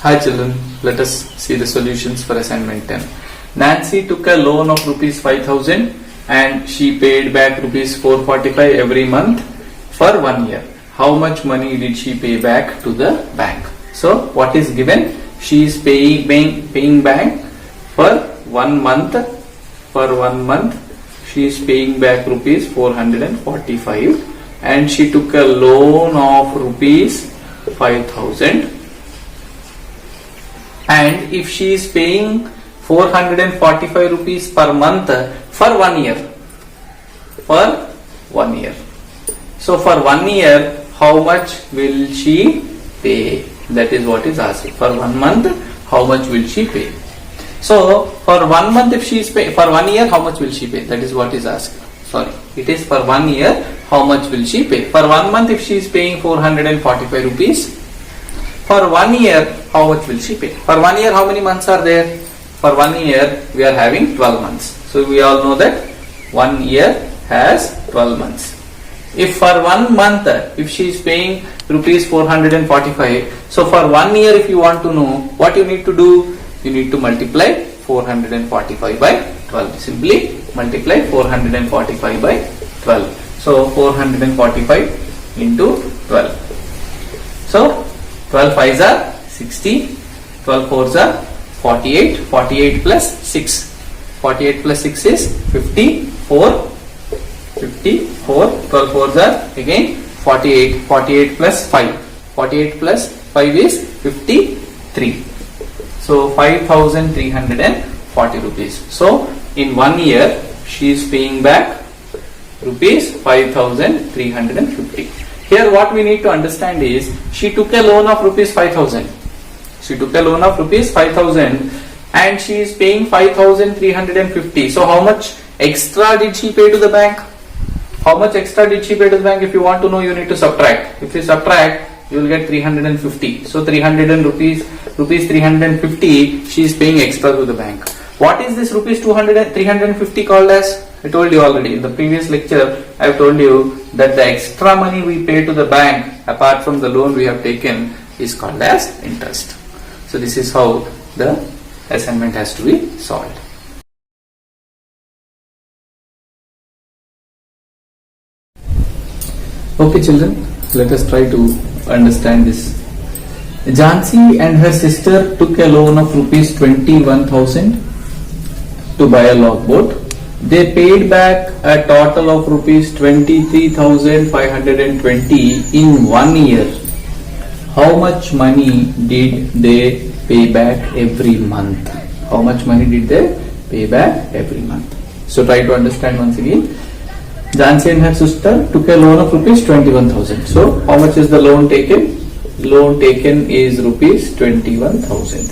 Hi children, let us see the solutions for assignment 10. Nancy took a loan of rupees 5000 and she paid back rupees 445 every month for 1 year. How much money did she pay back to the bank? So what is given? She is paying back for 1 month. For 1 month she is paying back rupees 445 and she took a loan of rupees 5000. And if she is paying 445 rupees per month for 1 year, so for 1 year, how much will she pay? That is what is asked. For 1 month, how much will she pay? So for 1 month, if she is paying for 1 year, how much will she pay? That is what is asked. Sorry, it is for 1 year, how much will she pay? For 1 month, if she is paying 445 rupees. For 1 year, how much will she pay? For 1 year, how many months are there? For 1 year, we are having 12 months. So we all know that 1 year has 12 months. If for 1 month, if she is paying rupees 445, so for 1 year, if you want to know, what you need to do? You need to multiply 445 by 12. Simply multiply 445 by 12. So 445 into 12. So 12 5s are 60, 12 4s are 48, 48 plus 6. 48 plus 6 is 54, 12 4s are again 48, 48 plus 5. 48 plus 5 is 53. So 5340 rupees. So in 1 year she is paying back rupees 5350. Here what we need to understand is she took a loan of rupees 5000. She took a loan of rupees 5000 and she is paying 5350. So how much extra did she pay to the bank? How much extra did she pay to the bank? If you want to know, you need to subtract. If you subtract, you will get 350. So 300 rupees 350 she is paying extra to the bank. What is this rupees 350 called as? I told you already in the previous lecture. I have told you that the extra money we pay to the bank apart from the loan we have taken is called as interest. So this is how the assignment has to be solved. Okay children, let us try to understand this. Jhansi and her sister took a loan of rupees 21,000 to buy a logboat. They paid back a total of rupees 23,520 in 1 year. How much money did they pay back every month? How much money did they pay back every month? So try to understand once again. Jhansi and her sister took a loan of rupees 21,000. So how much is the loan taken? Loan taken is rupees 21,000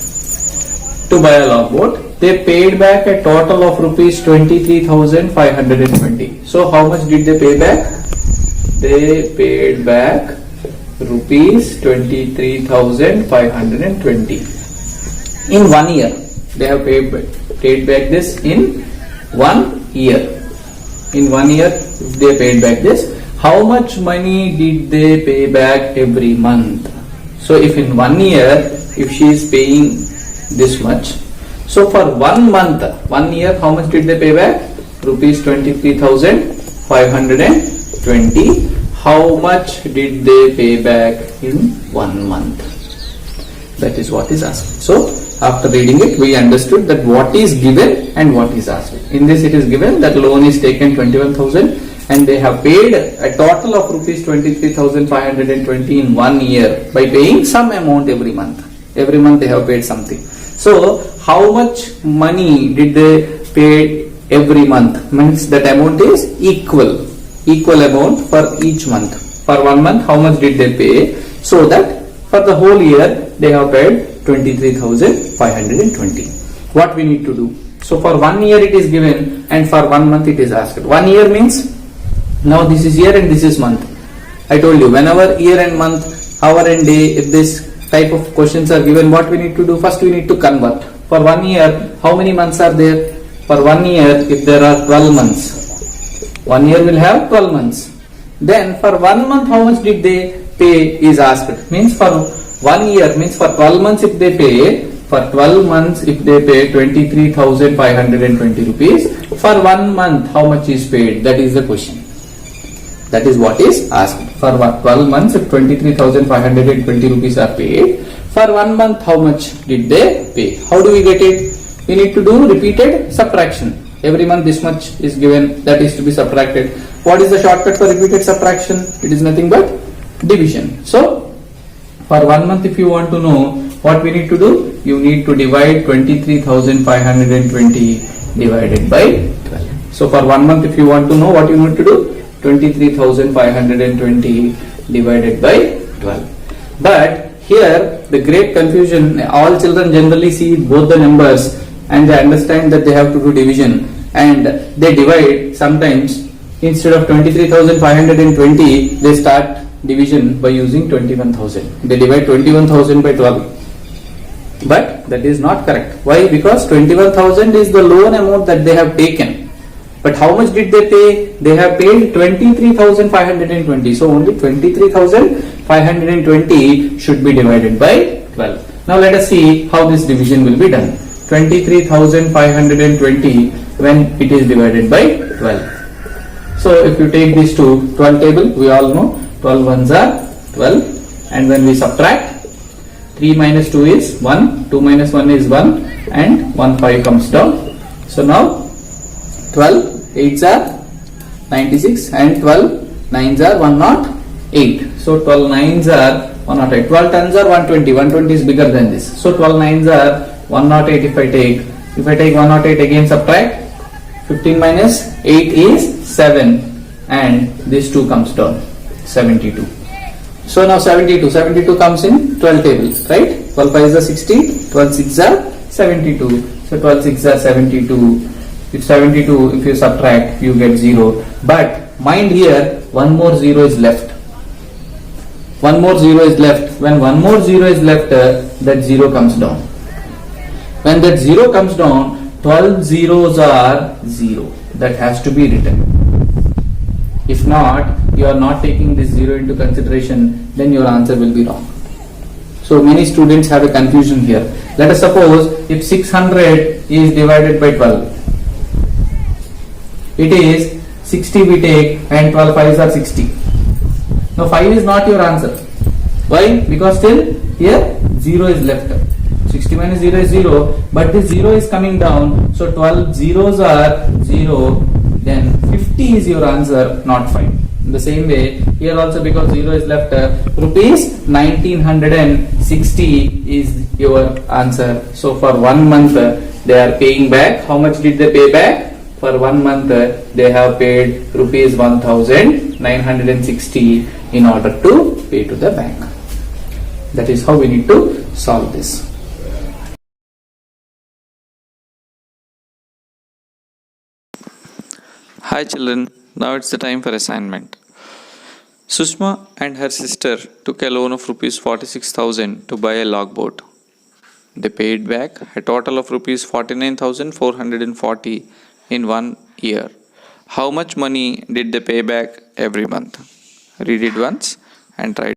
to buy a logboat. They paid back a total of rupees 23,520. So how much did they pay back? They paid back rupees 23,520 in 1 year. They have paid back this in 1 year. In 1 year, if they paid back this, how much money did they pay back every month? So if in 1 year, if she is paying this much, so for 1 month, 1 year, how much did they pay back? Rupees 23,520. How much did they pay back in 1 month? That is what is asked. So after reading it, we understood that what is given and what is asked. In this it is given that loan is taken 21,000 and they have paid a total of rupees 23,520 in 1 year by paying some amount every month. Every month they have paid something. So how much money did they pay every month? Means that amount is equal amount for each month. For 1 month, how much did they pay? So that for the whole year they have paid 23,520. What we need to do? So for 1 year it is given and for 1 month it is asked. 1 year means now this is year and this is month. I told you whenever year and month, hour and day, if this type of questions are given, what we need to do? First we need to convert. For 1 year, how many months are there? For 1 year, if there are 12 months, 1 year will have 12 months. Then for 1 month, how much did they pay is asked. Means for 1 year means for 12 months if they pay, for 12 months if they pay 23,520 rupees, for 1 month how much is paid? That is the question. That is what is asked. For 12 months if 23,520 rupees are paid, for 1 month how much did they pay? How do we get it? We need to do repeated subtraction. Every month this much is given, that is to be subtracted. What is the shortcut for repeated subtraction? It is nothing but division. So for 1 month if you want to know what we need to do, you need to divide 23,520 divided by 12. So for 1 month if you want to know what you need to do, 23,520 divided by 12. But here the great confusion, all children generally see both the numbers and they understand that they have to do division, and they divide sometimes. Instead of 23,520 they start division by using 21,000. They divide 21,000 by 12. But that is not correct. Why? Because 21,000 is the loan amount that they have taken. But how much did they pay? They have paid 23,520. So only 23,520 should be divided by 12. Now let us see how this division will be done. 23,520 when it is divided by 12. So if you take these two, 12 table, we all know 12 ones are 12, and when we subtract, 3 minus 2 is 1, 2 minus 1 is 1, and 1 5 comes down. So now 12 8s are 96 and 12 9s are 108. So 12 9s are 108. 12 10s are 120. 120 is bigger than this. So 12 9s are 108 if I take. If I take 108 again subtract, 15 minus 8 is 7, and this 2 comes down, 72. So now 72 comes in 12 table, right? 12 5 is 60, 12 6 are 72. So 12 6 are 72. If 72, if you subtract, you get 0. But mind here, one more 0 is left. One more 0 is left. When one more 0 is left, that 0 comes down. When that 0 comes down, 12 zeros are 0. That has to be written. If not, you are not taking this 0 into consideration, then your answer will be wrong. So many students have a confusion here. Let us suppose if 600 is divided by 12, it is 60 we take, and 12 5s are 60. Now 5 is not your answer. Why? Because still here 0 is left. 60 minus 0 is 0, but this 0 is coming down, so 12 zeros are 0, then 50 is your answer, not 5. In the same way, here also because 0 is left, rupees 1960 is your answer. So for 1 month they are paying back. How much did they pay back? For 1 month they have paid rupees 1960 in order to pay to the bank. That is how we need to solve this. Hi children, now it's the time for assignment. Sushma and her sister took a loan of rupees 46,000 to buy a logboat. They paid back a total of rupees 49,440 in 1 year. How much money did they pay back every month? Read it once and try.